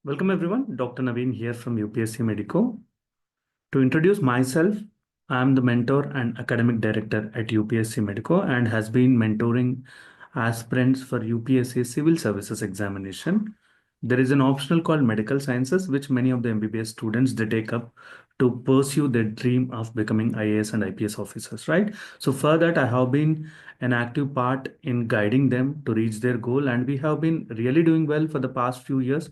Welcome everyone, Dr. Naveen here from UPSC MEDICO. To introduce myself, I am the mentor and academic director at UPSC MEDICO and has been mentoring aspirants for UPSC Civil Services examination. There is an optional called Medical Sciences, which many of the MBBS students they take up to pursue their dream of becoming IAS and IPS officers, right? So for that, I have been an active part in guiding them to reach their goal, and we have been really doing well for the past few years.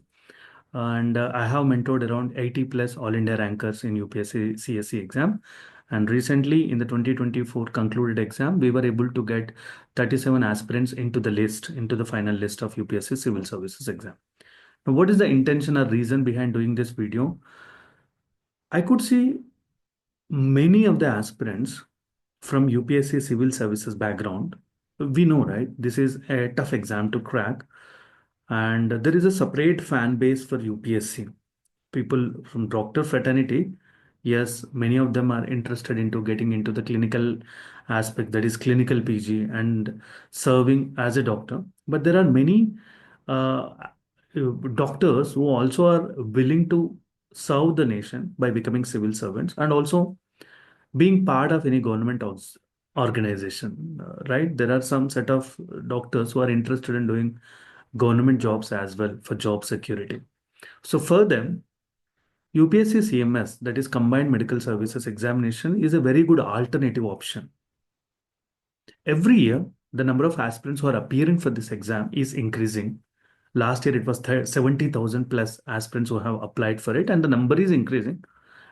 And I have mentored around 80 plus all India rankers in UPSC CSE exam. And recently in the 2024 concluded exam, we were able to get 37 aspirants into the list, into the final list of UPSC Civil Services exam. Now, what is the intention or reason behind doing this video? I could see many of the aspirants from UPSC Civil Services background. We know, right? This is a tough exam to crack. And there is a separate fan base for UPSC. People from doctor fraternity, yes, many of them are interested into getting into the clinical aspect, that is clinical PG and serving as a doctor. But there are many uh, doctors who also are willing to serve the nation by becoming civil servants and also being part of any government organization, right? There are some set of doctors who are interested in doing government jobs as well for job security. So for them, UPSC CMS, that is Combined Medical Services Examination, is a very good alternative option. Every year, the number of aspirants who are appearing for this exam is increasing. Last year, it was 70,000 plus aspirants who have applied for it, and the number is increasing.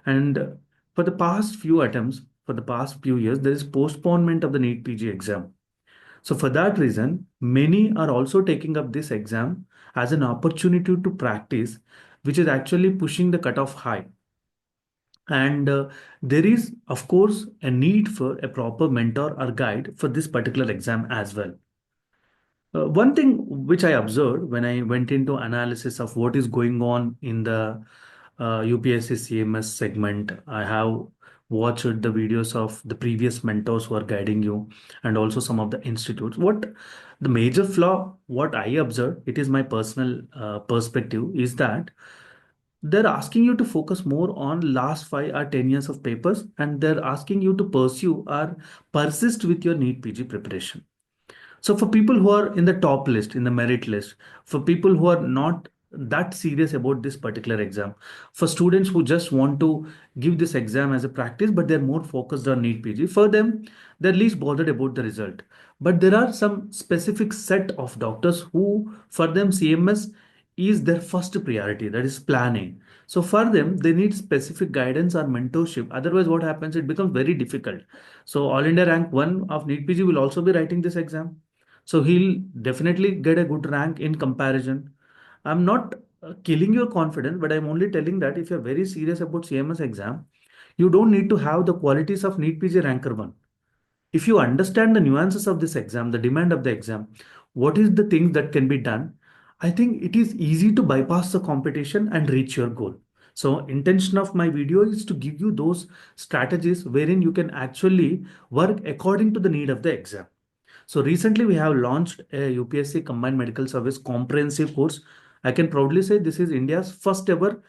And for the past few attempts, for the past few years, there is postponement of the NEET PG exam. So for that reason, many are also taking up this exam as an opportunity to practice, which is actually pushing the cutoff high. And there is, of course, a need for a proper mentor or guide for this particular exam as well. One thing which I observed when I went into analysis of what is going on in the UPSC CMS segment, I have watched the videos of the previous mentors who are guiding you and also some of the institutes. What the major flaw, what I observed, it is my personal perspective, is that they're asking you to focus more on last 5 or 10 years of papers, and they're asking you to pursue or persist with your NEET PG preparation. So for people who are in the top list, in the merit list, for people who are not that serious about this particular exam, for students who just want to give this exam as a practice, but they're more focused on NEET PG, for them, they're least bothered about the result. But there are some specific set of doctors who, for them, CMS is their first priority, that is planning. So for them, they need specific guidance or mentorship. Otherwise, what happens? It becomes very difficult. So All India Rank 1 of NEET PG will also be writing this exam. So he'll definitely get a good rank in comparison. I'm not killing your confidence, but I'm only telling that if you're very serious about CMS exam, you don't need to have the qualities of NEET PG Ranker 1. If you understand the nuances of this exam, the demand of the exam, what is the things that can be done, I think it is easy to bypass the competition and reach your goal. So intention of my video is to give you those strategies wherein you can actually work according to the need of the exam. So recently we have launched a UPSC Combined Medical Service comprehensive course. I can proudly say this is India's first ever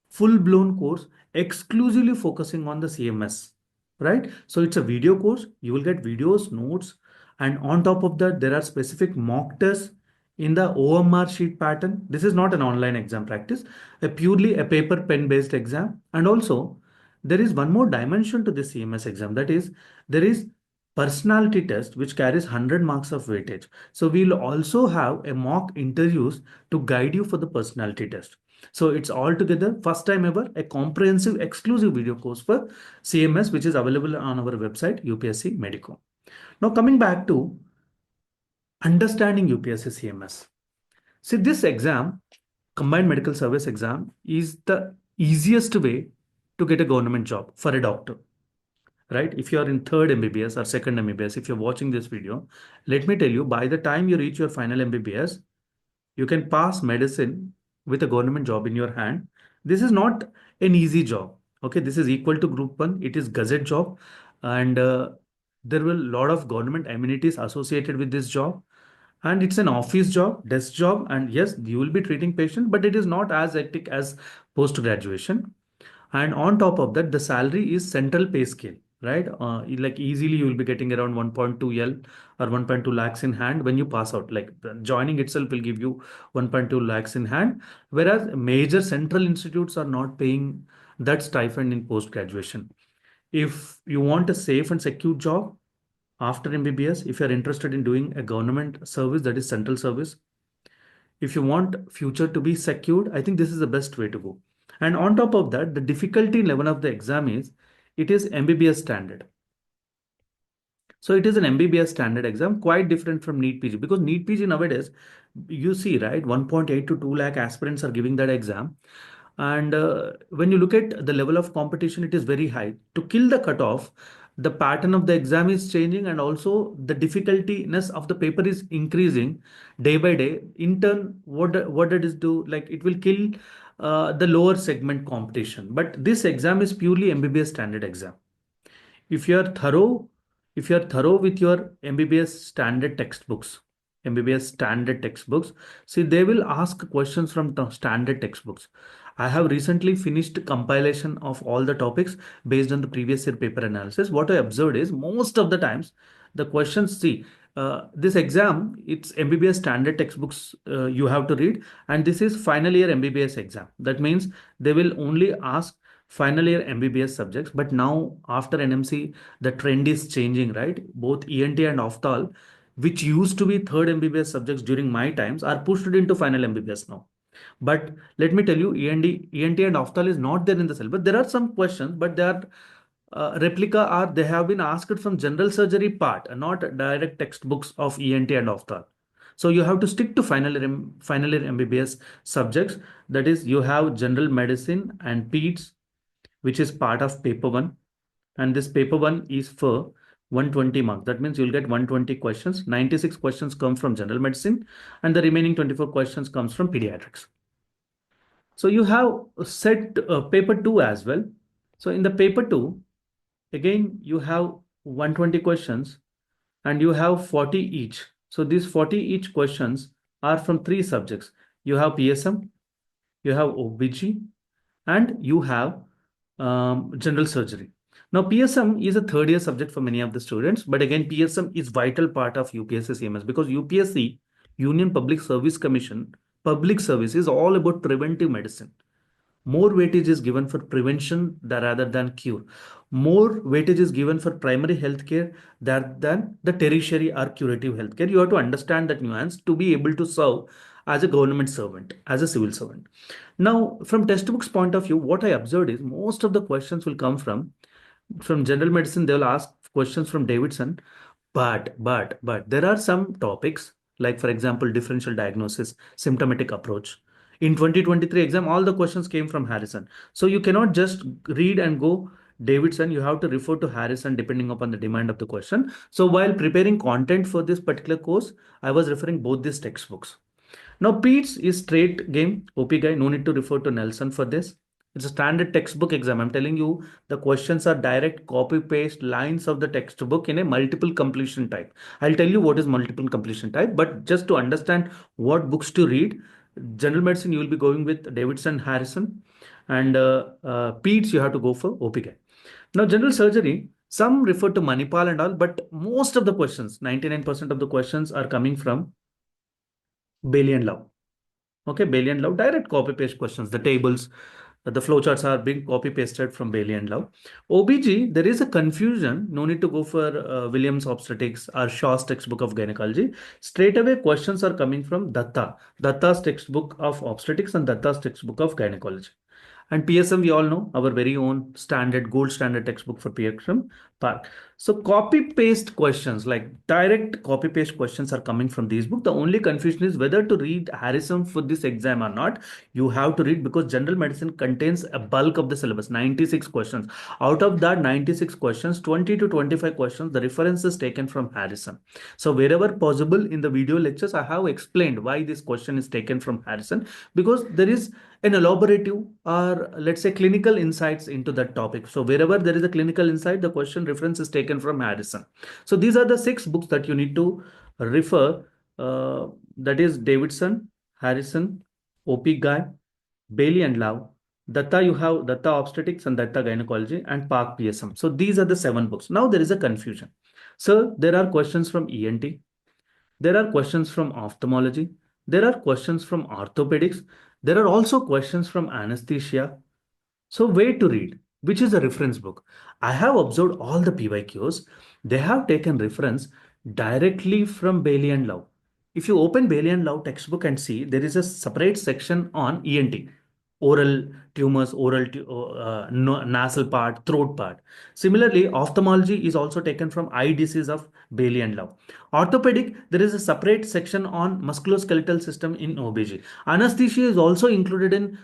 full-blown course exclusively focusing on the CMS, right? So it's a video course. You will get videos, notes, and on top of that, there are specific mock tests in the OMR sheet pattern. This is not an online exam practice, a purely a paper pen based exam. And also, there is one more dimension to the CMS exam. That is, there is personality test which carries 100 marks of weightage. So we'll also have a mock interviews to guide you for the personality test. So it's altogether first time ever a comprehensive exclusive video course for CMS, which is available on our website UPSC MEDICO. Now coming back to understanding UPSC CMS. See, this exam, Combined Medical Service exam, is the easiest way to get a government job for a doctor, right? If you are in third MBBS or second MBBS, if you're watching this video, let me tell you, by the time you reach your final MBBS, you can pass medicine with a government job in your hand. This is not an easy job. Okay, this is equal to Group 1. It is gazette job, and there will a lot of government amenities associated with this job. and it's an office job, desk job, and yes, you will be treating patient, but it is not as hectic as post graduation. And on top of that, the salary is central pay scale, right? Like easily you will be getting around 1.2 L or 1.2 lakhs in hand when you pass out. Like joining itself will give you 1.2 lakhs in hand, whereas major central institutes are not paying that stipend in post graduation. If you want a safe and secure job after MBBS, if you are interested in doing a government service, that is central service, if you want future to be secured, I think this is the best way to go. And on top of that, the difficulty level of the exam is it is MBBS standard. So it is an MBBS standard exam, quite different from NEET PG, because NEET PG nowadays, you see, right, 1.8 to 2 lakh aspirants are giving that exam. And when you look at the level of competition, it is very high. To kill the cutoff, the pattern of the exam is changing, and also the difficultyness of the paper is increasing day by day. In turn, what it is do, like it will kill the lower segment competition. But this exam is purely MBBS standard exam. If you are thorough, if you are thorough with your MBBS standard textbooks, MBBS standard textbooks, see, they will ask questions from standard textbooks. I have recently finished compilation of all the topics based on the previous year paper analysis. What I observed is most of the times the questions, see, this exam, it's MBBS standard textbooks you have to read, and this is final year MBBS exam. That means they will only ask final year MBBS subjects. But now after NMC, the trend is changing, right? Both ENT and Ophthal, which used to be third MBBS subjects during my times, are pushed into final MBBS now. But let me tell you, ENT and Ophthal is not there in the syllabus. There are some questions, but they are replica, or they have been asked from general surgery part, not direct textbooks of ENT and Ophthal. So you have to stick to final year MBBS subjects. That is, you have general medicine and peds, which is part of paper one. And this paper one is for 120 marks. That means you'll get 120 questions. 96 questions come from general medicine, and the remaining 24 questions comes from pediatrics. So you have set paper two as well. So in the paper two, again, you have 120 questions and you have 40 each. So these 40 each questions are from three subjects. You have PSM, you have OBG, and you have general surgery. Now, PSM is a third year subject for many of the students, but again, PSM is vital part of UPSC CMS, because UPSC, Union Public Service Commission, public service is all about preventive medicine. More weightage is given for prevention rather than cure. More weightage is given for primary healthcare than the tertiary or curative healthcare. You have to understand that nuance to be able to serve as a government servant, as a civil servant. Now, from textbooks point of view, what I observed is most of the questions will come from general medicine. They will ask questions from Davidson, but there are some topics, like for example, differential diagnosis, symptomatic approach. In 2023 exam, all the questions came from Harrison. So you cannot just read and go Davidson. You have to refer to Harrison depending upon the demand of the question. So while preparing content for this particular course, I was referring both these textbooks. Now, Pete's is straight game. OP guy, no need to refer to Nelson for this. It's a standard textbook exam. I'm telling you, the questions are direct copy paste lines of the textbook in a multiple completion type. I'll tell you what is multiple completion type, but just to understand what books to read, general medicine, you will be going with Davidson Harrison, and Pete's, you have to go for OP guy. Now, general surgery, some refer to Manipal and all, but most of the questions, 99% of the questions are coming from Bailey and Love. Okay, Bailey and Love, direct copy paste questions. The tables, the flowcharts are being copy pasted from Bailey and Love. OBG, there is a confusion. No need to go for Williams Obstetrics or Shaw's textbook of gynecology. Straight away, questions are coming from Datta's textbook of obstetrics and Datta's textbook of gynecology. And PSM, we all know, our very own standard, gold standard textbook for PSM, Park. So copy paste questions, like direct copy paste questions are coming from these books. The only confusion is whether to read Harrison for this exam or not. You have to read, because general medicine contains a bulk of the syllabus, 96 questions. Out of that 96 questions, 20 to 25 questions, the reference is taken from Harrison. So wherever possible in the video lectures, I have explained why this question is taken from Harrison, because there is an elaborative, or let's say clinical insights into that topic. So wherever there is a clinical insight, the question reference is taken from Harrison. So these are the 6 books that you need to refer uh, that is Davidson, Harrison, OP Guy, Bailey and Lau. Datta, you have Datta Obstetrics and Datta Gynecology and Park PSM. So these are the 7 books. Now there is a confusion. So there are questions from ENT, there are questions from ophthalmology, there are questions from orthopedics, there are also questions from anesthesia. So where to read? Which is a reference book? I have observed all the PYQs. They have taken reference directly from Bailey and Lau. If you open Bailey and Lau textbook and see, there is a separate section on ENT, oral tumors, nasal part, throat part. Similarly, ophthalmology is also taken from eye disease of Bailey and Lau. Orthopedic, there is a separate section on musculoskeletal system in OBG. Anesthesia is also included in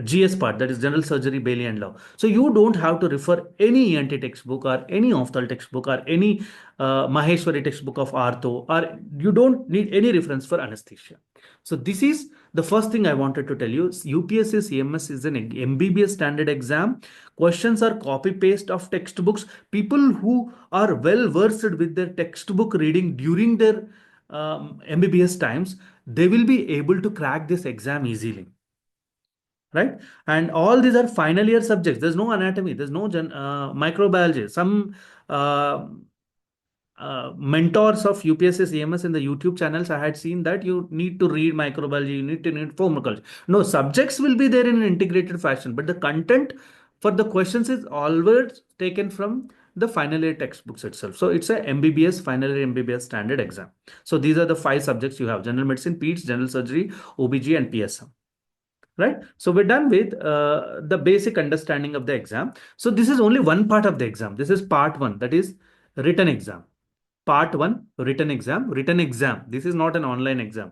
GS part, that is general surgery, Bailey and Lau. So you don't have to refer any ENT textbook or any ophthalmology textbook or any Maheshwari textbook of ortho, or you don't need any reference for anesthesia. So this is the first thing I wanted to tell you. UPSC CMS is an MBBS standard exam. Questions are copy paste of textbooks. People who are well versed with their textbook reading during their MBBS times, they will be able to crack this exam easily, right? And all these are final year subjects. There's no anatomy, there's no microbiology. Some mentors of UPSC CMS in the YouTube channels, I had seen that you need to read microbiology, you need to read pharmacology. No, subjects will be there in an integrated fashion, but the content for the questions is always taken from the final year textbooks itself. So it's a MBBS, final year MBBS standard exam. So these are the 5 subjects you have: general medicine, peds, general surgery, OBG and PSM. Right? So we're done with the basic understanding of the exam. So this is only one part of the exam. This is part one, that is written exam. Part one, written exam. Written exam. This is not an online exam.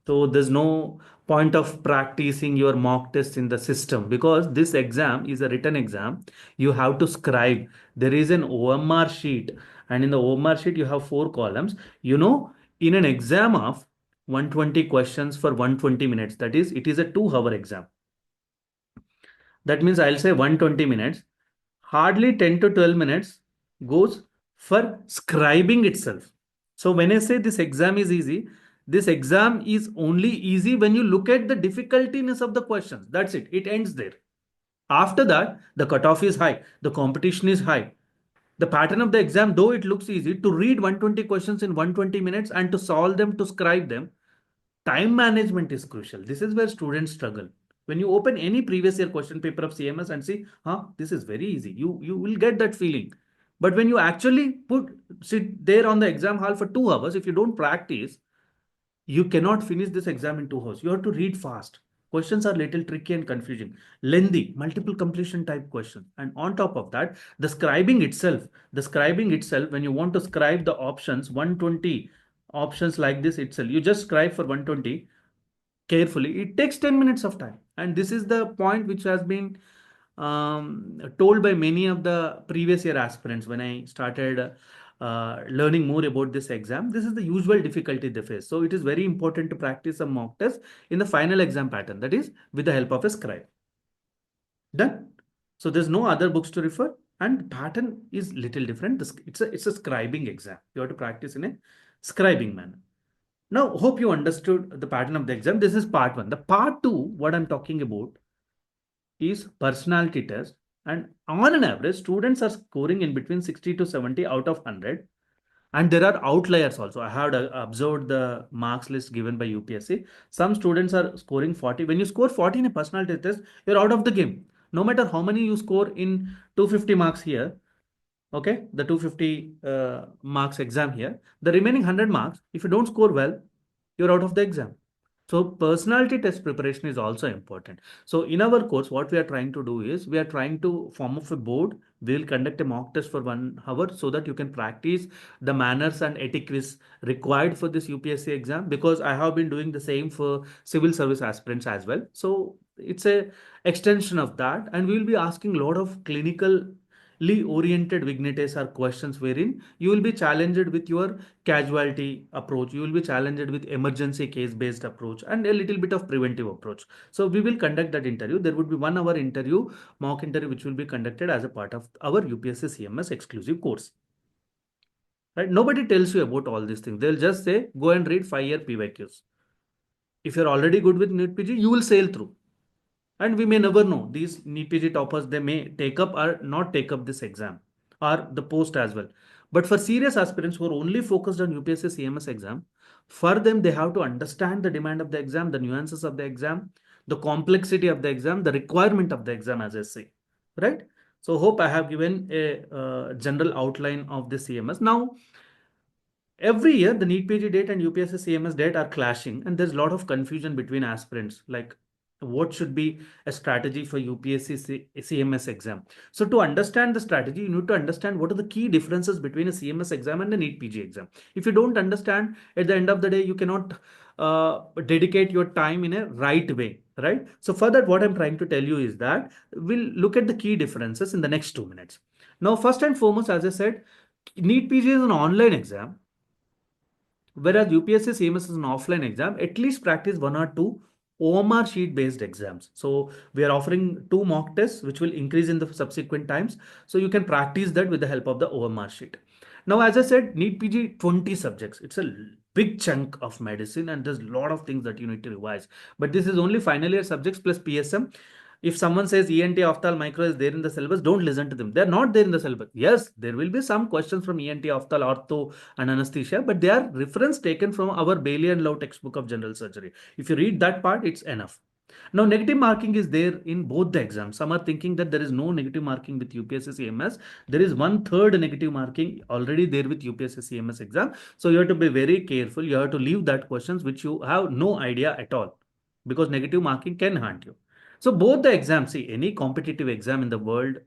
So there's no point of practicing your mock test in the system, because this exam is a written exam. You have to scribe. There is an OMR sheet, and in the OMR sheet you have 4 columns. In an exam of 120 questions for 120 minutes, that is, it is a 2 hour exam. That means I'll say 120 minutes. Hardly 10 to 12 minutes goes for scribing itself. So when I say this exam is easy, this exam is only easy when you look at the difficultiness of the questions. That's it. It ends there. After that, the cutoff is high. The competition is high. The pattern of the exam, though it looks easy, to read 120 questions in 120 minutes and to solve them, to scribe them, time management is crucial. This is where students struggle. When you open any previous year question paper of CMS and see, this is very easy, you will get that feeling. But when you actually sit there on the exam hall for 2 hours, if you don't practice, you cannot finish this exam in 2 hours. You have to read fast. Questions are little tricky and confusing, lengthy, multiple completion type questions. And on top of that, the scribing itself, when you want to scribe the options, 120 options like this itself, you just scribe for 120 carefully. It takes 10 minutes of time. And this is the point which has been told by many of the previous year aspirants when I started learning more about this exam. This is the usual difficulty they face. So it is very important to practice a mock test in the final exam pattern, that is with the help of a scribe. Done. So there's no other books to refer, and the pattern is little different. It's a scribing exam. You have to practice in a scribing manner. Now, hope you understood the pattern of the exam. This is part one. The part two, what I'm talking about, is personality test. And on an average, students are scoring in between 60 to 70 out of 100. And there are outliers also. I have observed the marks list given by UPSC. Some students are scoring 40. When you score 40 in a personality test, you're out of the game. No matter how many you score in 250 marks here, okay, the 250 marks exam here, the remaining 100 marks, if you don't score well, you're out of the exam. So personality test preparation is also important. So in our course, what we are trying to do is we are trying to form up a board. We'll conduct a mock test for 1 hour so that you can practice the manners and etiquette required for this UPSC exam, because I have been doing the same for civil service aspirants as well. So it's a extension of that, and we will be asking a lot of clinical oriented vignettes or questions wherein you will be challenged with your casualty approach, you will be challenged with emergency case based approach, and a little bit of preventive approach. So we will conduct that interview. There would be 1 hour interview, mock interview, which will be conducted as a part of our UPSC CMS exclusive course. right? Nobody tells you about all these things. They'll just say, go and read 5-year PYQs. If you're already good with NEET PG, you will sail through. And we may never know. These NEET PG toppers, they may take up or not take up this exam or the post as well. But for serious aspirants who are only focused on UPSC CMS exam, for them, they have to understand the demand of the exam, the nuances of the exam, the complexity of the exam, the requirement of the exam, as I say, right? So hope I have given a general outline of the CMS. Now, every year, the NEET PG date and UPSC CMS date are clashing, and there's a lot of confusion between aspirants. Like, what should be a strategy for UPSC CMS exam? So, to understand the strategy, you need to understand what are the key differences between a CMS exam and a NEET PG exam. If you don't understand, at the end of the day, you cannot dedicate your time in a right way, right? So, for that, what I'm trying to tell you is that we'll look at the key differences in the next 2 minutes. Now, first and foremost, as I said, NEET PG is an online exam, whereas UPSC CMS is an offline exam. At least practice one or two OMR sheet based exams. So we are offering 2 mock tests, which will increase in the subsequent times. So you can practice that with the help of the OMR sheet. Now, as I said, NEET PG 20 subjects. It's a big chunk of medicine, and there's a lot of things that you need to revise. But this is only final year subjects plus PSM. If someone says ENT, Ophthal, Micro is there in the syllabus, don't listen to them. They're not there in the syllabus. Yes, there will be some questions from ENT, Ophthal, Ortho, and Anesthesia, but they are reference taken from our Bailey and Lowe textbook of general surgery. If you read that part, it's enough. Now, negative marking is there in both the exams. Some are thinking that there is no negative marking with UPSC CMS. There is 1/3 negative marking already there with UPSC CMS exam. So you have to be very careful. You have to leave that questions which you have no idea at all, because negative marking can haunt you. So both the exams, see, any competitive exam in the world,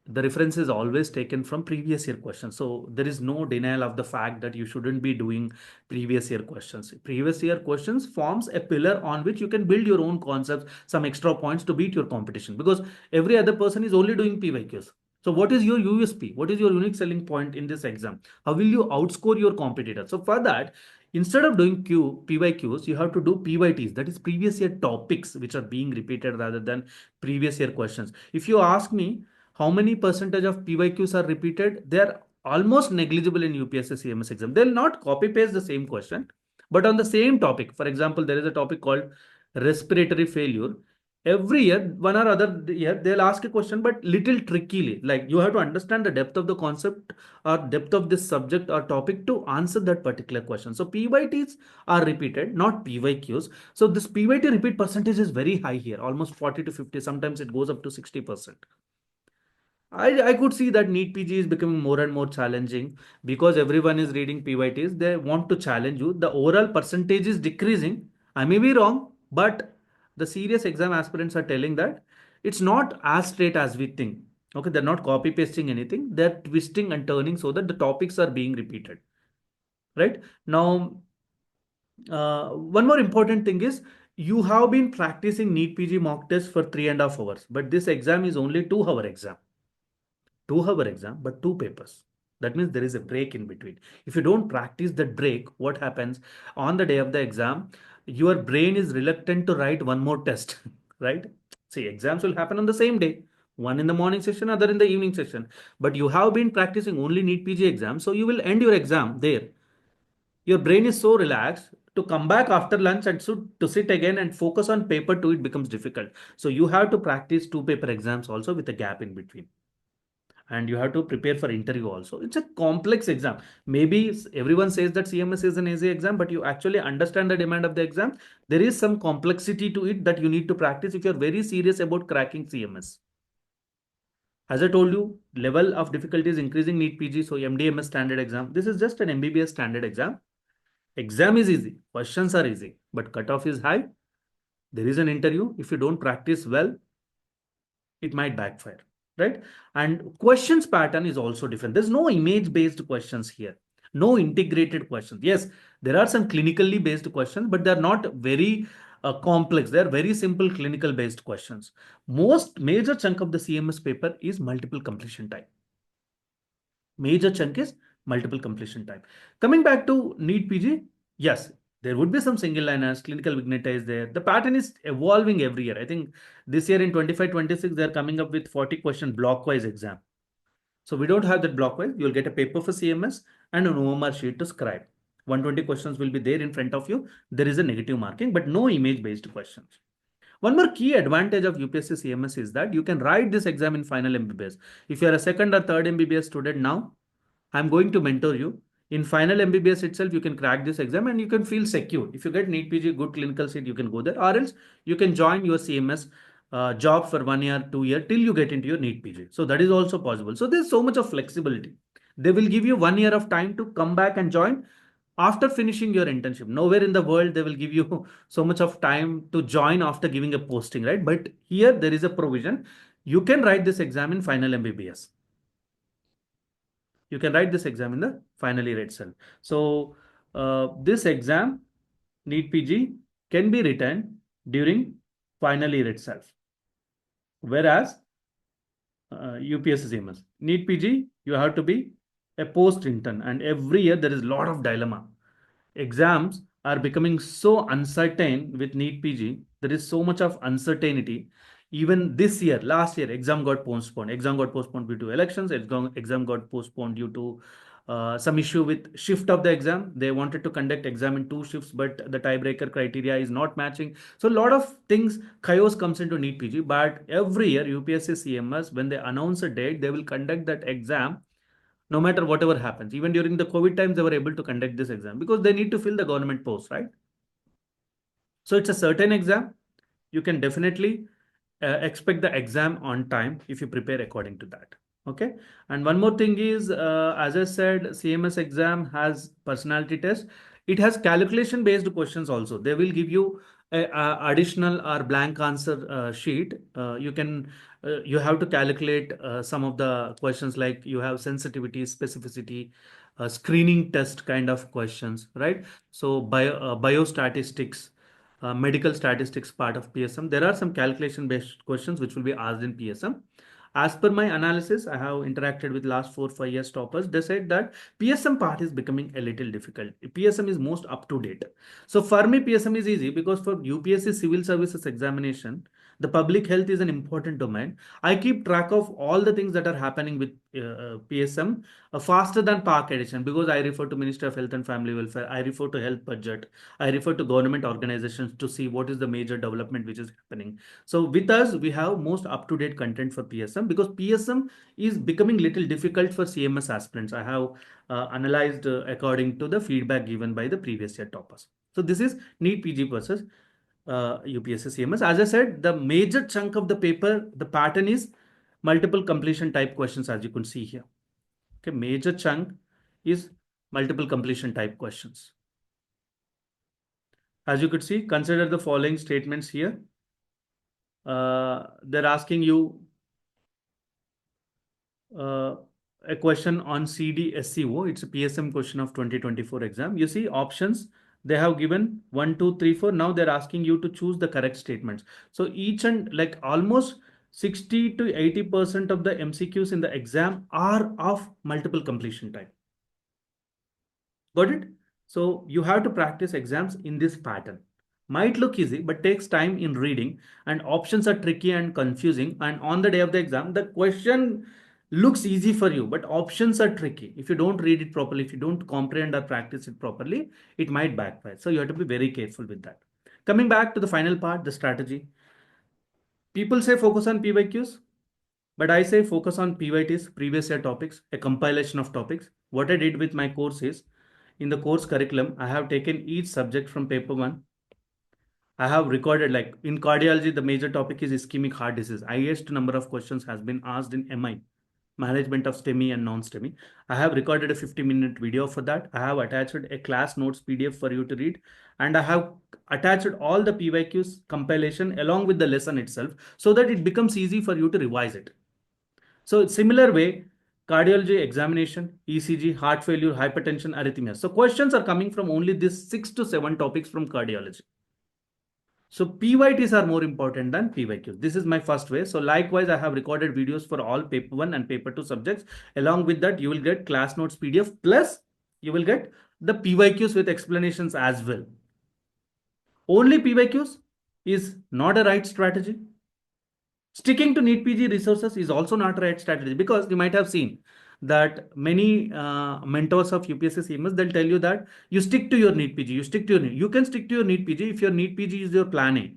the reference is always taken from previous year questions. So there is no denial of the fact that you shouldn't be doing previous year questions. Previous year questions forms a pillar on which you can build your own concepts, some extra points to beat your competition, because every other person is only doing PYQs. So what is your USP? What is your unique selling point in this exam? How will you outscore your competitor? So for that, instead of doing PYQs, you have to do PYTs, that is previous year topics, which are being repeated rather than previous year questions. If you ask me, how many percentage of PYQs are repeated? They are almost negligible in UPSC CMS exam. They'll not copy paste the same question, but on the same topic. For example, there is a topic called respiratory failure. Every year, one or other year, they'll ask a question, but little trickily. Like, you have to understand the depth of the concept or depth of this subject or topic to answer that particular question. So PYTs are repeated, not PYQs. So this PYT repeat percentage is very high here, almost 40 to 50. Sometimes it goes up to 60%. I could see that NEET PG is becoming more and more challenging because everyone is reading PYTs. They want to challenge you. The overall percentage is decreasing. I may be wrong, but the serious exam aspirants are telling that it's not as straight as we think. Okay, they're not copy pasting anything. They're twisting and turning so that the topics are being repeated. Right now, one more important thing is you have been practicing NEET PG mock test for 3.5 hours, but this exam is only 2 hour exam. 2 hour exam, but two papers. That means there is a break in between. If you don't practice that break, what happens on the day of the exam? Your brain is reluctant to write one more test, right? See, exams will happen on the same day. One in the morning session, other in the evening session. But you have been practicing only NEET PG exam, so you will end your exam there. Your brain is so relaxed to come back after lunch and to sit again and focus on paper two, it becomes difficult. So you have to practice two paper exams also with a gap in between, and you have to prepare for interview also. It's a complex exam. Maybe everyone says that CMS is an easy exam, but you actually understand the demand of the exam. There is some complexity to it that you need to practice if you're very serious about cracking CMS. As I told you, level of difficulty is increasing. NEET PG, so MDMS standard exam, this is just an MBBS standard exam. Exam is easy, questions are easy, but cutoff is high. There is an interview. If you don't practice well, it might backfire, right? And questions pattern is also different. There's no image based questions here, no integrated questions. Yes, there are some clinically based questions, but they're not very complex. They're very simple clinical based questions. Most major chunk of the CMS paper is multiple completion time. Major chunk is multiple completion time. Coming back to NEET PG, yes, there would be some single liners, clinical vignetta is there. The pattern is evolving every year. I think this year in 25-26, they're coming up with 40 question block wise exam. So we don't have that blockwise. You'll get a paper for CMS and an OMR sheet to scribe. 120 questions will be there in front of you. There is a negative marking, but no image based questions. One more key advantage of UPSC CMS is that you can write this exam in final MBBS. If you are a second or third MBBS student now, I'm going to mentor you. In final MBBS itself, you can crack this exam and you can feel secure. If you get NEET PG, good clinical seat, you can go there, or else you can join your CMS job for 1 year, 2 year till you get into your NEET PG. So that is also possible. So there's so much of flexibility. They will give you 1 year of time to come back and join after finishing your internship. Nowhere in the world they will give you so much of time to join after giving a posting, right? But here there is a provision. You can write this exam in final MBBS. You can write this exam in the final year itself. So this exam, NEET PG, can be written during final year itself. Whereas UPSC CMS, NEET PG, you have to be a post intern, and every year there is a lot of dilemma. Exams are becoming so uncertain with NEET PG. There is so much of uncertainty. Even this year, last year, exam got postponed. Exam got postponed due to elections. Exam got postponed due to some issue with shift of the exam. They wanted to conduct exam in 2 shifts, but the tiebreaker criteria is not matching. So a lot of things, chaos comes into NEET PG. But every year, UPSC CMS, when they announce a date, they will conduct that exam no matter whatever happens. Even during the COVID times, they were able to conduct this exam because they need to fill the government post, right? So it's a certain exam. You can definitely expect the exam on time if you prepare according to that. Okay. And one more thing is, as I said, CMS exam has personality test. It has calculation based questions also. They will give you a additional or blank answer sheet. You have to calculate some of the questions, like you have sensitivity, specificity, screening test kind of questions, right? So biostatistics, medical statistics part of PSM. There are some calculation based questions which will be asked in PSM. As per my analysis, I have interacted with last 4 5 years toppers. They said that PSM part is becoming a little difficult. PSM is most up to date. So for me, PSM is easy because for UPSC civil services examination, the public health is an important domain. I keep track of all the things that are happening with PSM faster than Park Edition, because I refer to Ministry of Health and Family Welfare. I refer to health budget. I refer to government organizations to see what is the major development which is happening. So with us, we have most up-to-date content for PSM because PSM is becoming little difficult for CMS aspirants. I have analyzed according to the feedback given by the previous year toppers. So this is NEET PG versus UPSC CMS. As I said, the major chunk of the paper, the pattern is multiple completion type questions, as you can see here. Okay, major chunk is multiple completion type questions. As you could see, consider the following statements here. They're asking you a question on CDSCO. It's a PSM question of 2024 exam. You see options. They have given 1, 2, 3, 4. Now they're asking you to choose the correct statements. So each and like almost 60 to 80% of the MCQs in the exam are of multiple completion type. Got it? So you have to practice exams in this pattern. Might look easy, but takes time in reading, and options are tricky and confusing. And on the day of the exam, the question looks easy for you, but options are tricky. If you don't read it properly, if you don't comprehend or practice it properly, it might backfire. So you have to be very careful with that. Coming back to the final part, the strategy. People say focus on PYQs, but I say focus on PYTs, previous year topics, a compilation of topics. What I did with my course is, in the course curriculum, I have taken each subject from paper 1. I have recorded, like in cardiology, the major topic is ischemic heart disease. Highest number of questions has been asked in MI, management of STEMI and non-STEMI. I have recorded a 50-minute video for that. I have attached a class notes PDF for you to read. And I have attached all the PYQs compilation along with the lesson itself so that it becomes easy for you to revise it. So similar way, cardiology examination, ECG, heart failure, hypertension, arrhythmia. So questions are coming from only these 6 to 7 topics from cardiology. So PYTs are more important than PYQs. This is my first way. So likewise, I have recorded videos for all paper 1 and paper 2 subjects. Along with that, you will get class notes PDF, plus you will get the PYQs with explanations as well. Only PYQs is not a right strategy. Sticking to NEET PG resources is also not right strategy, because you might have seen that many mentors of UPSC CMS, they'll tell you that you stick to your NEET PG, you stick to your NEET. You can stick to your NEET PG if your NEET PG is your plan A.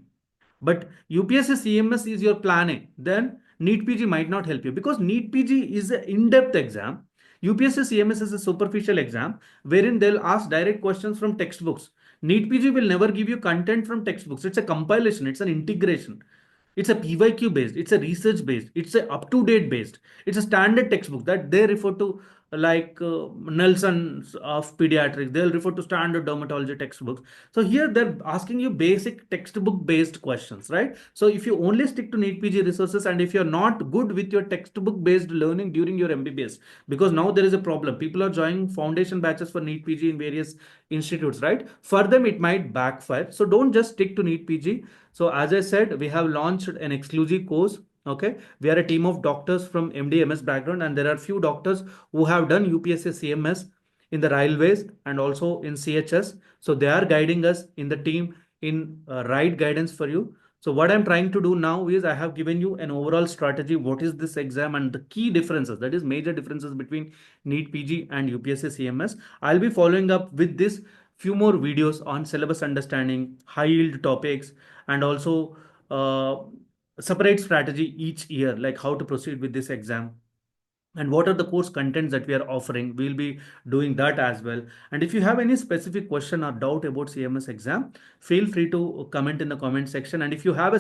But UPSC CMS is your plan A, then NEET PG might not help you, because NEET PG is an in-depth exam. UPSC CMS is a superficial exam wherein they'll ask direct questions from textbooks. NEET PG will never give you content from textbooks. It's a compilation, it's an integration. It's a PYQ based, it's a research based, it's a up to date based. It's a standard textbook that they refer to, like Nelson's of pediatrics. They'll refer to standard dermatology textbooks. So here they're asking you basic textbook based questions, right? So if you only stick to NEET PG resources, and if you're not good with your textbook based learning during your MBBS, because now there is a problem. People are joining foundation batches for NEET PG in various institutes, right? For them, it might backfire. So don't just stick to NEET PG. So as I said, we have launched an exclusive course. Okay, we are a team of doctors from MD/MS background, and there are few doctors who have done UPSC CMS in the railways and also in CHS. So they are guiding us in the team in right guidance for you. So what I'm trying to do now is I have given you an overall strategy. What is this exam and the key differences, that is major differences between NEET PG and UPSC CMS. I'll be following up with this few more videos on syllabus understanding, high yield topics, and also uh, separate strategy each year, like how to proceed with this exam and what are the course contents that we are offering. We'll be doing that as well. And if you have any specific question or doubt about CMS exam, feel free to comment in the comment section. And if you have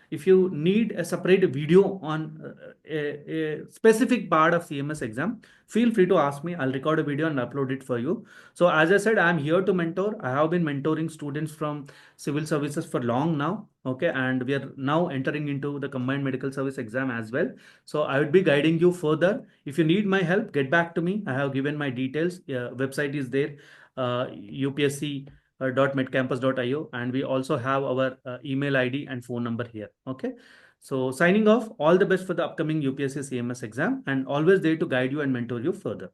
if you need a separate video on a specific part of CMS exam, feel free to ask me. I'll record a video and upload it for you. So as I said, I'm here to mentor. I have been mentoring students from civil services for long now. Okay, and we are now entering into the combined medical service exam as well. So I would be guiding you further. If you need my help, get back to me. I have given my details. Website is there, upsc.medcampus.io, and we also have our email ID and phone number here. Okay. So signing off, all the best for the upcoming UPSC CMS exam, and always there to guide you and mentor you further.